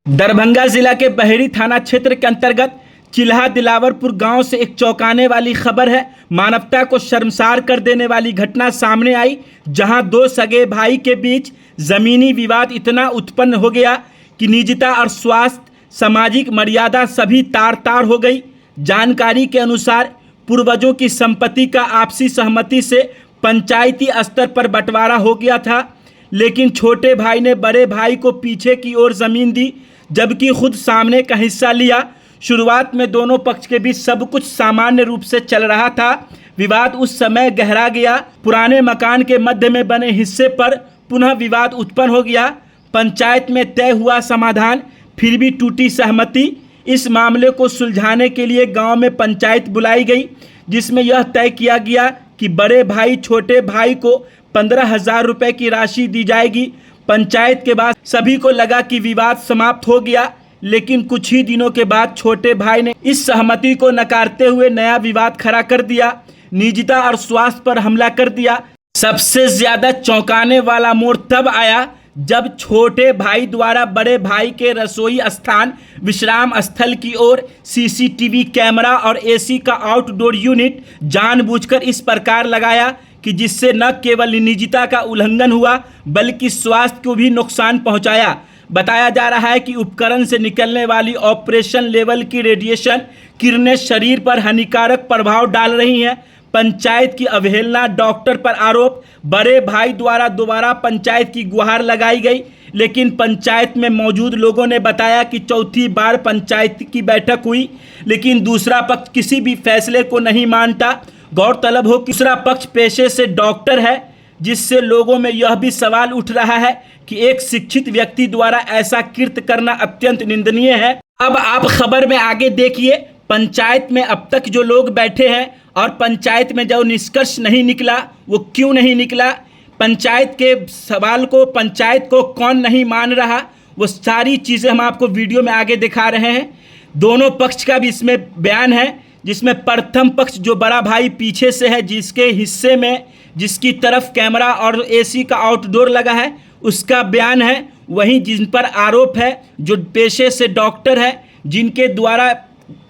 दरभंगा जिला के बहेड़ी थाना क्षेत्र के अंतर्गत चिल्हा दिलावरपुर गांव से एक चौंकाने वाली खबर है। मानवता को शर्मसार कर देने वाली घटना सामने आई, जहां दो सगे भाई के बीच जमीनी विवाद इतना उत्पन्न हो गया कि निजता और स्वास्थ्य, सामाजिक मर्यादा सभी तार तार हो गई। जानकारी के अनुसार पूर्वजों की संपत्ति का आपसी सहमति से पंचायती स्तर पर बंटवारा हो गया था, लेकिन छोटे भाई ने बड़े भाई को पीछे की ओर जमीन दी, जबकि खुद सामने का हिस्सा लिया। शुरुआत में दोनों पक्ष के बीच सब कुछ सामान्य रूप से चल रहा था। विवाद उस समय गहरा गया। पुराने मकान के मध्य में बने हिस्से पर पुनः विवाद उत्पन्न हो गया। पंचायत में तय हुआ समाधान, फिर भी टूटी सहमति। इस मामले को सुलझाने के लिए गांव में पंचायत बुलाई गई, जिसमें यह तय किया गया कि बड़े भाई छोटे भाई को 15,000 रुपये की राशि दी जाएगी। पंचायत के बाद सभी को लगा कि विवाद समाप्त हो गया, लेकिन कुछ ही दिनों के बाद छोटे भाई ने इस सहमति को नकारते हुए नया विवाद खड़ा कर दिया, निजता और स्वास्थ्य पर हमला कर दिया। सबसे ज्यादा चौंकाने वाला मोड़ तब आया जब छोटे भाई द्वारा बड़े भाई के रसोई स्थान, विश्राम स्थल की ओर सीसीटीवी कैमरा और एसी का आउटडोर यूनिट जानबूझकर इस प्रकार लगाया कि जिससे न केवल निजता का उल्लंघन हुआ बल्कि स्वास्थ्य को भी नुकसान पहुंचाया। बताया जा रहा है कि उपकरण से निकलने वाली ऑपरेशन लेवल की रेडिएशन किरणें शरीर पर हानिकारक प्रभाव डाल रही हैं। पंचायत की अवहेलना, डॉक्टर पर आरोप। बड़े भाई द्वारा दोबारा पंचायत की गुहार लगाई गई, लेकिन पंचायत में मौजूद लोगों ने बताया कि चौथी बार पंचायत की बैठक हुई, लेकिन दूसरा पक्ष किसी भी फैसले को नहीं मानता। गौरतलब हो कि दूसरा पक्ष पेशे से डॉक्टर है, जिससे लोगों में यह भी सवाल उठ रहा है कि एक शिक्षित व्यक्ति द्वारा ऐसा कृत्य करना अत्यंत निंदनीय है। अब आप खबर में आगे देखिए। पंचायत में अब तक जो लोग बैठे हैं और पंचायत में जो निष्कर्ष नहीं निकला, वो क्यों नहीं निकला, पंचायत के सवाल को पंचायत को कौन नहीं मान रहा, वो सारी चीज़ें हम आपको वीडियो में आगे दिखा रहे हैं। दोनों पक्ष का भी इसमें बयान है, जिसमें प्रथम पक्ष जो बड़ा भाई पीछे से है, जिसके हिस्से में जिसकी तरफ कैमरा और एसी का आउटडोर लगा है, उसका बयान है। वहीं जिन पर आरोप है जो पेशे से डॉक्टर है, जिनके द्वारा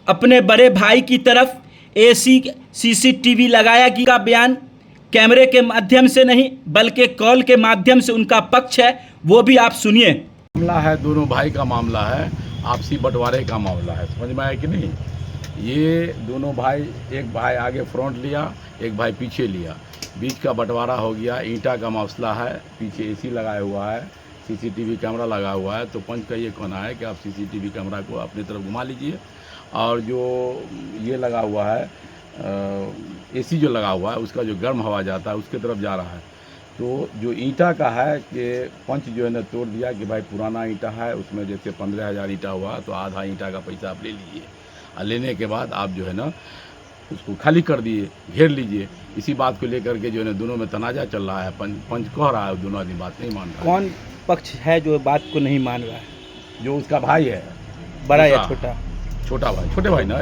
अपने बड़े भाई की तरफ एसी सीसीटीवी लगाया गया का बयान कैमरे के माध्यम से नहीं बल्कि कॉल के माध्यम से उनका पक्ष है, वो भी आप सुनिए। मामला है, दोनों भाई का मामला है, आपसी बंटवारे का मामला है। समझ में आया कि नहीं? ये दोनों भाई, एक भाई आगे फ्रंट लिया, एक भाई पीछे लिया, बीच का बंटवारा हो गया। ईंटा का मसला है, पीछे एसी लगाया हुआ है, सीसीटीवी कैमरा लगा हुआ है। तो पंच का ये कहना है कि आप सीसीटीवी कैमरा को अपनी तरफ घुमा लीजिए, और जो ये लगा हुआ है एसी जो लगा हुआ है, उसका जो गर्म हवा जाता है उसके तरफ जा रहा है। तो जो ईंटा का है कि पंच जो है ना तोड़ दिया कि भाई पुराना ईंटा है, उसमें जैसे 15,000 ईंटा हुआ तो आधा ईंटा का पैसा आप ले लीजिए, और लेने के बाद आप जो है ना उसको खाली कर दिए, घेर लीजिए। इसी बात को लेकर के जो है ना दोनों में तनाजा चल रहा है। पंच कह रहा है, दोनों आदमी बात नहीं मान रहा है। कौन पक्ष है जो बात को नहीं मान रहा है? जो उसका भाई है, बड़ा या छोटा? छोटा भाई, छोटे भाई ना,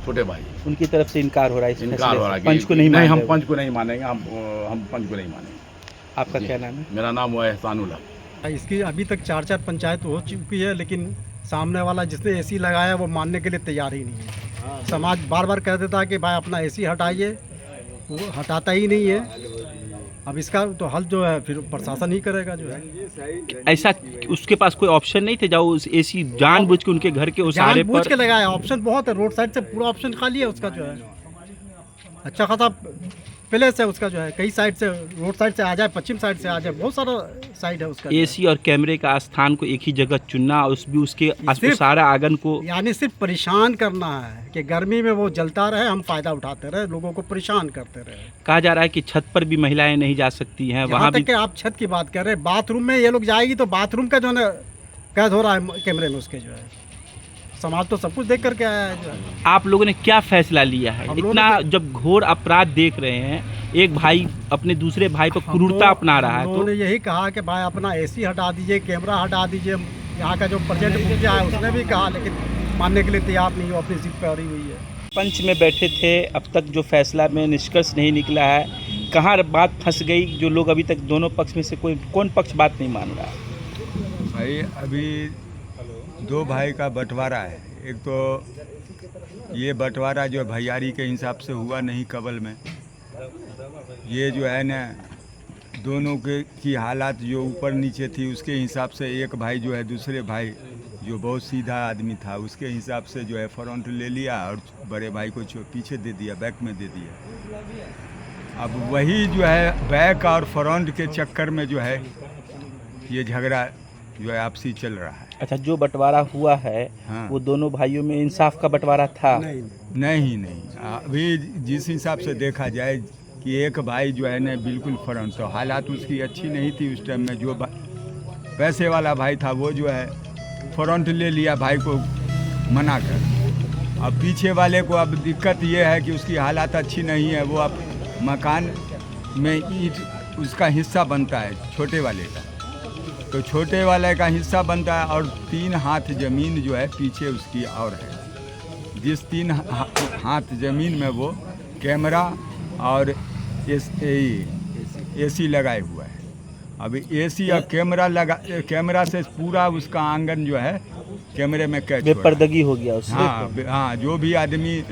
छोटे भाई, उनकी तरफ से इनकार हो रहा है। इनकार हो रहा है, पंच को नहीं, हम पंच को नहीं मानेंगे, हम पंच को नहीं मानेंगे। आपका क्या नाम है? मेरा नाम वो है एहसानुल्लाह। इसकी अभी तक 4 पंचायत हो चुकी है, लेकिन सामने वाला जिसने एसी लगाया वो मानने के लिए तैयार ही नहीं है। समाज बार बार कह देता है कि भाई अपना एसी हटाइए, वो हटाता ही नहीं है। अब इसका तो हल जो है फिर प्रशासन ही करेगा जो है। ऐसा उसके पास कोई ऑप्शन नहीं थे जाओ उस एसी जानबूझ के उनके घर के उसारे पर? जानबूझ के लगाया, ऑप्शन बहुत है, रोड साइड से पूरा ऑप्शन खाली है उसका जो है। अच्छा खासा पहले से उसका जो है, कई साइड से, रोड साइड से आ जाए, पश्चिम साइड से आ जाए, बहुत सारा साइड है उसका। एसी और कैमरे का स्थान को एक ही जगह चुनना, उस भी उसके सारा आंगन को, यानी सिर्फ परेशान करना है कि गर्मी में वो जलता रहे, हम फायदा उठाते रहे, लोगों को परेशान करते रहे। कहा जा रहा है कि छत पर भी महिलाएं नहीं जा सकती हैं, वहाँ भी। आप छत की बात कर रहे हैं, बाथरूम में ये लोग जाएगी तो बाथरूम का जो है कैद हो रहा है कैमरे में उसके जो है। समाज तो सब कुछ देख करके आया है जो है। आप लोगों ने क्या फैसला लिया है? इतना जब घोर अपराध देख रहे हैं, एक भाई अपने दूसरे भाई पर क्रूरता अपना रहा है, तो उन्होंने यही कहा कि भाई अपना एसी हटा दीजिए, कैमरा हटा दीजिए। यहाँ का जो प्रेजेंट मुखिया है उसने भी कहा, लेकिन मानने के लिए तैयार नहीं हो, अपनी जिद पे अड़ी हुई है। पंच में बैठे थे, अब तक जो फैसला में निष्कर्ष नहीं निकला है, कहाँ बात फंस गई? जो लोग अभी तक दोनों पक्ष में से कौन पक्ष बात नहीं मान रहा है? भाई अभी दो भाई का बंटवारा है। एक तो ये बंटवारा जो भैयारी के हिसाब से हुआ नहीं कबल में, ये जो है ना दोनों के की हालात जो ऊपर नीचे थी उसके हिसाब से एक भाई जो है दूसरे भाई जो बहुत सीधा आदमी था उसके हिसाब से जो है फ्रंट ले लिया और बड़े भाई को पीछे दे दिया, बैक में दे दिया। अब वही जो है बैक और फ्रंट के चक्कर में जो है ये झगड़ा जो है आपसी चल रहा है। अच्छा, जो बंटवारा हुआ है हाँ। वो दोनों भाइयों में इंसाफ का बंटवारा था? नहीं अभी जिस हिसाब से देखा जाए कि एक भाई जो है ना बिल्कुल फ्रंट, तो हालात उसकी अच्छी नहीं थी उस टाइम में। जो पैसे वाला भाई था वो जो है फ्रंट ले लिया भाई को मना कर। अब पीछे वाले को अब दिक्कत ये है कि उसकी हालात अच्छी नहीं है, वो अब मकान में ईंट उसका हिस्सा बनता है छोटे वाले का, तो छोटे वाले का हिस्सा बनता है और 3 हाथ ज़मीन जो है पीछे उसकी और है। जिस 3 हाथ ज़मीन में वो कैमरा और एसी लगाए हुआ है। अब एसी और कैमरा से पूरा उसका आंगन जो है कैमरे में कैच बेपर्दगी हो गया उससे। हाँ, जो भी आदमी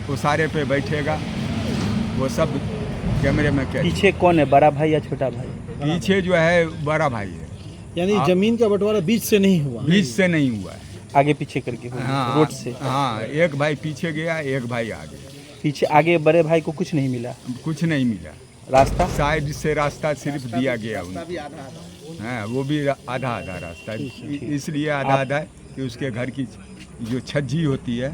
उसारे पे बैठेगा वो सब कैमरे में कैच। पीछे कौन है, बड़ा भाई या छोटा भाई? पीछे जो है बड़ा भाई है। यानी जमीन का बंटवारा बीच से नहीं हुआ? बीच से नहीं हुआ है, आगे पीछे करके हुआ। हाँ, रोड से। हाँ, एक भाई पीछे गया, एक भाई आगे। पीछे आगे बड़े भाई को कुछ नहीं मिला? कुछ नहीं मिला। रास्ता साइड से रास्ता सिर्फ दिया गया उनको। हाँ, वो भी आधा रास्ता, इसलिए आधा कि उसके घर की जो छज्जी होती है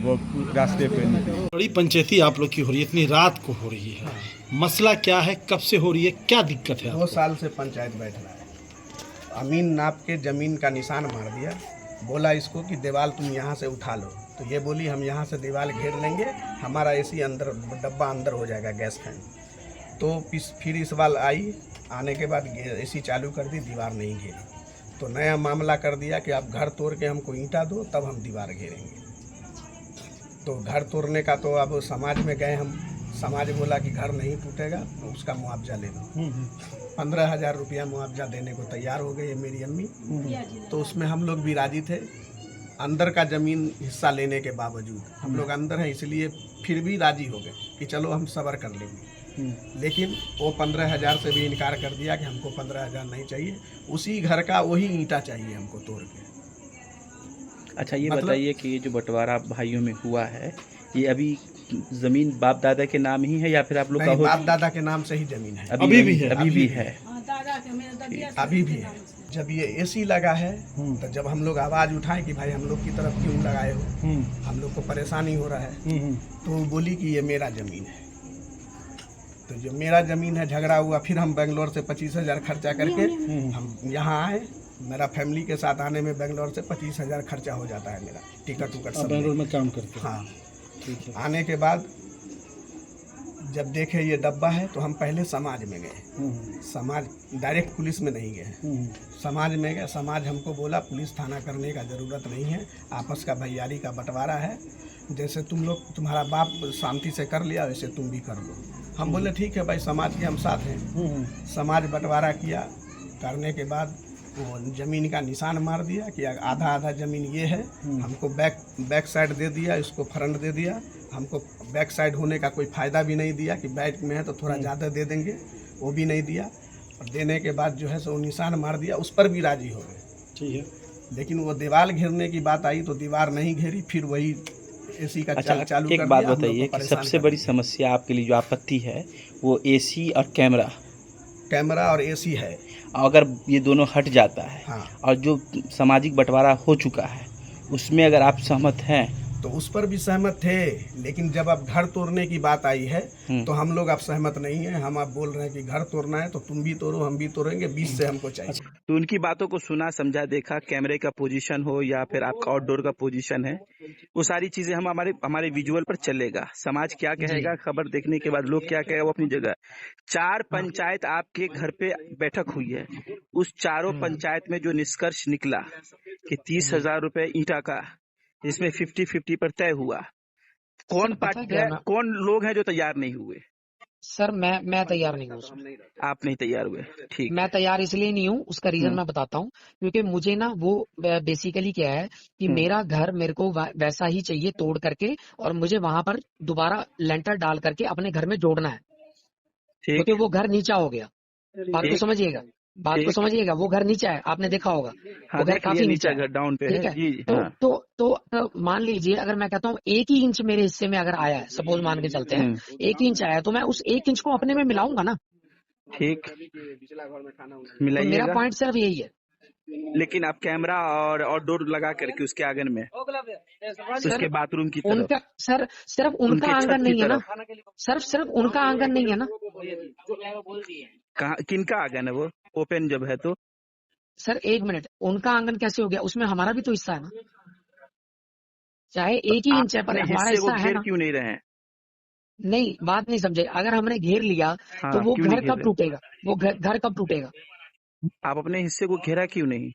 वो रास्ते पे निकली। बड़ी पंचायती आप लोग की हो रही है, इतनी रात को हो रही है, मसला क्या है, कब से हो रही है, क्या दिक्कत है? 2 साल से पंचायत बैठ रहा है। अमीन नाप के ज़मीन का निशान मार दिया, बोला इसको कि दीवार तुम यहाँ से उठा लो, तो ये बोली हम यहाँ से दीवार घेर लेंगे, हमारा एसी अंदर डब्बा अंदर हो जाएगा, गैस फैन। तो फिर इस बार आई, आने के बाद एसी चालू कर दी, दीवार नहीं घेरी, तो नया मामला कर दिया कि आप घर तोड़ के हमको ईंटा दो तब हम दीवार घेरेंगे। तो घर तोड़ने का तो अब समाज में गए हम, समाज बोला कि घर नहीं टूटेगा तो उसका मुआवजा ले लो। 15,000 रुपया मुआवजा देने को तैयार हो गई है मेरी अम्मी। तो उसमें हम लोग भी राजी थे, अंदर का ज़मीन हिस्सा लेने के बावजूद हम लोग अंदर हैं, इसलिए फिर भी राजी हो गए कि चलो हम सब्र कर लेंगे। लेकिन वो 15,000 से भी इनकार कर दिया कि हमको 15,000 नहीं चाहिए, उसी घर का वही ईंटा चाहिए हमको तोड़ के। अच्छा, ये बताइए कि ये जो बंटवारा भाइयों में हुआ है, ये अभी जमीन बाप दादा के नाम ही है या फिर आप लोग का? बाप दादा के नाम से ही जमीन है, अभी भी है। अभी भी है। जब ये एसी लगा है तो जब हम लोग आवाज़ उठाएं कि भाई हम लोग की तरफ क्यों लगाए हो, हम लोग को परेशानी हो रहा है, तो वो बोली कि ये मेरा ज़मीन है। तो जो मेरा ज़मीन है, झगड़ा हुआ, फिर हम बेंगलोर से 25,000 खर्चा करके हम यहाँ आए। मेरा फैमिली के साथ आने में बेंगलोर से 25,000 खर्चा हो जाता है मेरा, टिकट उकट सब। बेंगलोर में काम करते हैं? हाँ। ठीक है। आने के बाद जब देखे ये डब्बा है तो हम पहले समाज में गए, समाज डायरेक्ट पुलिस में नहीं गए, समाज में गए। समाज हमको बोला पुलिस थाना करने का ज़रूरत नहीं है, आपस का भैयारी का बंटवारा है, जैसे तुम लोग तुम्हारा बाप शांति से कर लिया वैसे तुम भी कर लो। हम बोले ठीक है भाई, समाज के हम साथ हैं। समाज बंटवारा किया, करने के बाद वो ज़मीन का निशान मार दिया कि आधा ज़मीन ये है, हमको बैक साइड दे दिया, इसको फ्रंट दे दिया। हमको बैक साइड होने का कोई फ़ायदा भी नहीं दिया कि बैक में है तो थोड़ा ज़्यादा दे देंगे, वो भी नहीं दिया। और देने के बाद जो है सो निशान मार दिया, उस पर भी राजी हो गए। ठीक है। लेकिन वो दीवार घेरने की बात आई तो दीवार नहीं घेरी, फिर वही एसी का अच्छा, चालू एक कर बात दिया। हम लोग बताइए को कि परेशान सबसे कर बड़ी दिया। समस्या आपके लिए जो आपत्ति है वो एसी और कैमरा और एसी है। अगर ये दोनों हट जाता है, हाँ। और जो सामाजिक बंटवारा हो चुका है उसमें अगर आप सहमत हैं? तो उस पर भी सहमत थे, लेकिन जब अब घर तोड़ने की बात आई है तो हम लोग अब सहमत नहीं है। हम अब बोल रहे हैं कि घर तोड़ना है तो तुम भी तोड़ो, हम भी तोड़ेंगे, 20 से हमको चाहिए। तो उनकी बातों को सुना, समझा, देखा, कैमरे का पोजीशन हो या फिर आपका आउटडोर का पोजीशन है, वो सारी चीजें हम हमारे विजुअल पर चलेगा। समाज क्या कहेगा, खबर देखने के बाद लोग क्या कहेगा, वो अपनी जगह। 4 पंचायत आपके घर पे बैठक हुई है, उस चारों पंचायत में जो निष्कर्ष निकला कि 30,000 रुपए ईंटा का, इसमें 50-50 पर तय हुआ, कौन पार्टी है, कौन लोग हैं जो तैयार नहीं हुए? सर मैं तैयार नहीं हूँ उसमें। आप नहीं तैयार हुए? ठीक। मैं तैयार इसलिए नहीं हूँ, उसका रीजन हम्म। मैं बताता हूँ। क्योंकि मुझे ना वो बेसिकली क्या है कि मेरा घर मेरे को वैसा ही चाहिए तोड़ करके, और मुझे वहां पर दोबारा लेंटर डाल करके अपने घर में जोड़ना है, ठीक। क्योंकि वो घर नीचा हो गया। बात को ठीक। समझिएगा, बात को ठीक। समझिएगा। वो घर नीचा है, आपने देखा होगा, हाँ, वो घर देख लिया, काफी नीचा नीचा है। घर डाउन पे ठीक है है, जी। हाँ। तो मान लीजिए अगर मैं कहता हूँ 1 ही इंच मेरे हिस्से में अगर आया है, सपोज मान के चलते हैं 1 इंच आया है, तो मैं उस 1 इंच को अपने में मिलाऊंगा ना। ठीक, तो मेरा मिलाइएगा। पॉइंट सिर्फ यही है। लेकिन आप कैमरा और डोर लगा करके उसके आंगन में, उसके बाथरूम की तरफ, उनका सर सिर्फ उनका उनके छत आंगन की नहीं है ना, तरफ। सिर्फ उनका आंगन नहीं है ना कहाँ, किनका आंगन है वो ओपन जब है तो? सर। 1 मिनट, उनका आंगन कैसे हो गया? उसमें हमारा भी तो हिस्सा है ना, चाहे 1 ही इंच है आप पर अपने हमारा हिस्से को हिस्सा है घेर ना। क्यों नहीं रहे हैं? नहीं, बात नहीं समझे। अगर हमने घेर लिया तो हाँ, वो क्यों नहीं घर घेर कब रहे? टूटेगा? वो घर कब टूटेगा? आप अपने हिस्से को घेरा क्यों नहीं?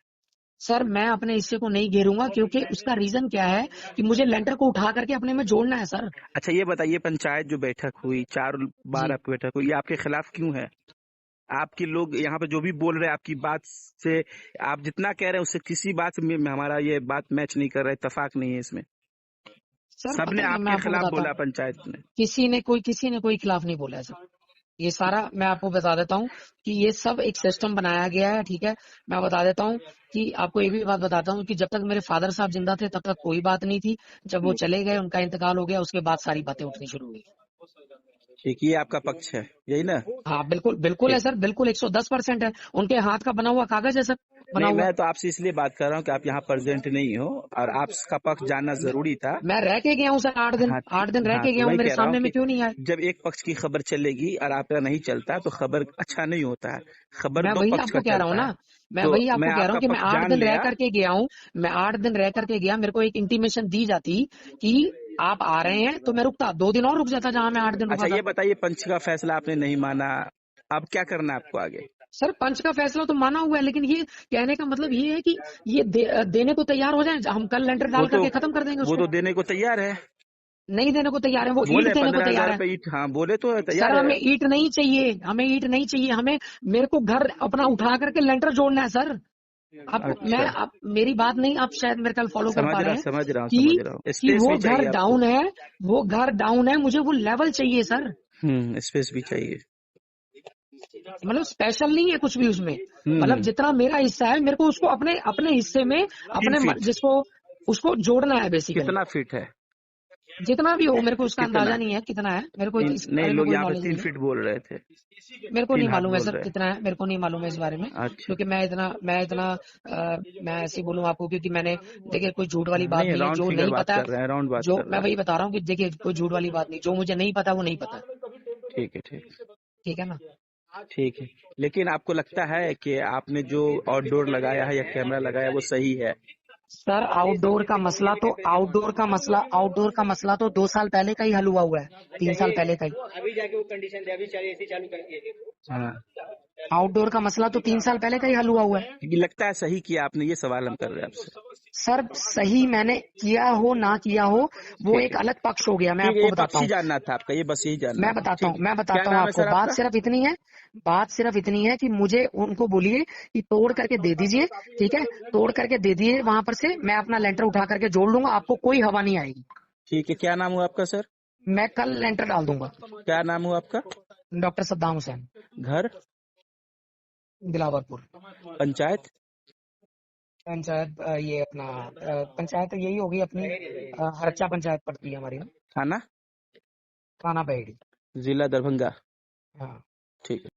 सर मैं अपने हिस्से को नहीं घेरूंगा, क्योंकि उसका रीजन क्या है कि मुझे लेंटर को उठा करके अपने में जोड़ना है सर। अच्छा, ये बताइए, पंचायत जो बैठक हुई 4 बार जी आपकी बैठक हुई, ये आपके खिलाफ क्यों है? आपके लोग यहाँ पे जो भी बोल रहे हैं आपकी बात से, आप जितना कह रहे हैं उससे किसी बात में हमारा ये बात मैच नहीं कर रहा है, इत्तेफाक नहीं है इसमें। सर, सबने पता है, मैं आपके आपको खिलाफ बताता बोला हूँ, पंचायत में। किसी ने कोई खिलाफ नहीं बोला है सर। ये सारा मैं आपको बता देता हूँ कि ये सब एक सिस्टम बनाया गया है। ठीक है, मैं बता देता हूँ कि आपको ये भी बात बताता हूँ कि जब तक मेरे फादर साहब जिंदा थे तब तक कोई बात नहीं थी। जब वो चले गए, उनका इंतकाल हो गया, उसके बाद सारी बातें उठनी शुरू हुई। ठीक, ये आपका पक्ष है, यही ना? हाँ बिल्कुल, बिल्कुल है ठीक। सर, बिल्कुल 110% है। उनके हाथ का बना हुआ कागज है सर, बना नहीं, हुआ। मैं तो आपसे इसलिए बात कर रहा हूँ कि आप यहाँ प्रेजेंट नहीं हो और आपका पक्ष जानना जरूरी था। मैं रह के गया हूँ सर 8 दिन, हाँ, 8 दिन रह हाँ, के तो गया हूँ। वही मेरे कह रहा हूँ सामने में कि क्यों नहीं आए? जब एक पक्ष की खबर चलेगी और आपका नहीं चलता तो खबर अच्छा नहीं होता है। खबर मैं 2 वही पक्ष का आपको कह रहा हूँ चलता ना, है। मैं तो वही मैं आपको कह रहा आपका हूँ कि मैं पक्ष 8 जान दिन रह लिया। करके गया हूँ। मैं 8 दिन रह करके गया, मेरे को एक इंटीमेशन दी जाती कि आप आ रहे हैं, तो मैं रुकता, 2 दिन और रुक जाता जहाँ मैं 8 दिन रुका अच्छा, था। ये बताइए, पंच का फैसला आपने नहीं माना, अब क्या करना है आपको आगे? सर पंच का फैसला तो माना हुआ है, लेकिन ये कहने का मतलब ये है कि ये देने को तैयार हो जाए, हम कल लेंटर वो डाल तो करके खत्म कर देंगे वो उसको। तो देने को तैयार है। नहीं देने को तैयार है, वो ईंट बोले देने को 15,000 तैयार है। रुपये ईट, हाँ बोले तो सर तैयार हमें है। ईंट नहीं चाहिए, हमें ईंट नहीं चाहिए, हमें मेरे को घर अपना उठा करके लेंटर जोड़ना है सर। अच्छा, आप मेरी बात नहीं, आप शायद मेरे कल फॉलो कर पा रहे हैं समझ रहा हूँ। कि स्पेस वो भी घर चाहिए आपको। डाउन है, वो घर डाउन है, मुझे वो लेवल चाहिए सर। स्पेस भी चाहिए। मतलब स्पेशल नहीं है कुछ भी उसमें, मतलब हम्म। जितना मेरा हिस्सा है मेरे को उसको अपने अपने हिस्से में 3 अपने फीट जिसको उसको जोड़ना है बेसिकली। कितना फीट है? जितना भी हो, मेरे को उसका कितना? अंदाजा नहीं है कितना है, मेरे को इस नहीं, बारे में लोग कोई यहाँ पे नॉलेज 3 नहीं है। फीट बोल रहे थे। मेरे को 3 नहीं हाथ मालूम है बोल सर रहे हैं। कितना है, मेरे को नहीं मालूम है इस बारे में। अच्छा। क्योंकि मैं ऐसे ही बोलूँ आपको, क्योंकि मैंने, देखिए कोई झूठ वाली बात नहीं, नहीं है, राउंड जो फिगर नहीं बात पता, कर रहे हैं, राउंड बात जो कर मैं रहे वही बता रहा हूँ कि देखिए कोई झूठ वाली बात नहीं, जो मुझे नहीं पता वो नहीं पता। हैं। ठीक है, ठीक। ठीक है ना? ठीक है, लेकिन आपको लगता है कि आपने जो आउटडोर लगाया है या कैमरा लगाया है वो सही है? सर आउटडोर का मसला तो 2 साल पहले का ही हल हुआ है, 3 साल पहले का ही। हाँ, आउटडोर का मसला तो 3 साल पहले का ही हल हुआ है। ये लगता है सही किया आपने, ये सवाल हम कर रहे हैं आपसे। सर सही मैंने किया हो ना किया हो, वो ठीक एक है, अलग पक्ष हो गया। मैं ठीक है, आपको ये बताता पक्षी हूँ, जानना था आपका, ये बस यही जानना मैं था। बताता ठीक हूँ, है, मैं क्या बताता हूँ नाम है आपको। सर आपका? बात सिर्फ इतनी है कि मुझे उनको बोलिए कि तोड़ करके दे दीजिए। ठीक है, तोड़ करके दे दिए, वहां पर से मैं अपना लेंटर उठा करके जोड़ लूंगा, आपको कोई हवा नहीं आएगी। ठीक है, क्या नाम हुआ आपका सर? मैं कल लेंटर डाल दूंगा। क्या नाम हुआ आपका? डॉक्टर सद्दाम हुसैन, घर? दिलावरपुर। पंचायत? पंचायत ये अपना पंचायत यही होगी अपनी, हरचा पंचायत पड़ती है हमारी ना, थाना? थाना बहेड़ी। जिला दरभंगा? हाँ। ठीक है।